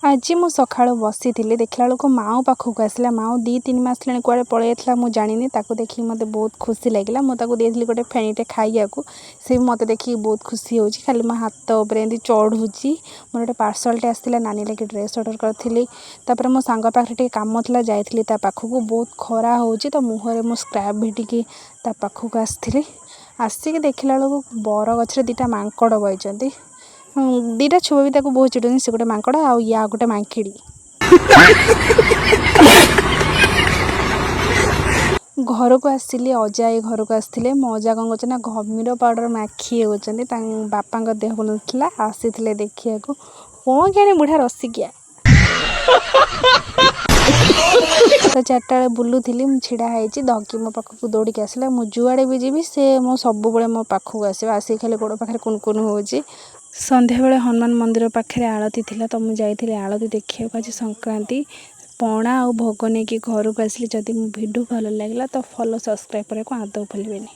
आज मु सका बसी देखला बेलू माओ पाखक आसला माओ 2-3 मास लाणी कुआड़े पलैला मु जानी ताको देखी मत बहुत खुशी लगे मुझे गोटे फेणीटे खाइया से मत देखी बहुत खुशी हो खाली मो हाथ उपर चढ़ुची मोर गोटे पार्सलटे आसाला नानी लगे ड्रेस ऑर्डर करी मो सांग पाखे कम था जाइली पाखक बहुत खरा हो तो मुहर मो स्क्रैप भिटिकी पाखक आसती आसिक देखला बेलू बर गचर 2टा मांकड़ बही 2टा छुआ भी बहुत चिड़ुन से गोटे मांकड़ आ गोटे मांकिड़ी घर को आसिली अजा घर को आसते मो अजा कौन कर घमीर पाउडर माखी होती बापा देह भल ना आसी देखा कौन क्या बुढ़ा रसिकिया तो 4टा बेले बुलूली छिड़ा होती धकी मो पाखक दौड़िकी आसला मु जुआड़े भी जीवी से मो सब मो पाखक आसिक खाली गोड़ पाखे कुनकुन हो संध्या बेले हनुमान मंदिर पाखे आलती थिला तो मुझे जाइए आलती देखा आज संक्रांति पणा और भोग नहीं कि घर को आसली जदि मो वीडियो भल लगे तो फॉलो सब्सक्राइब करने को आदौ भूलें।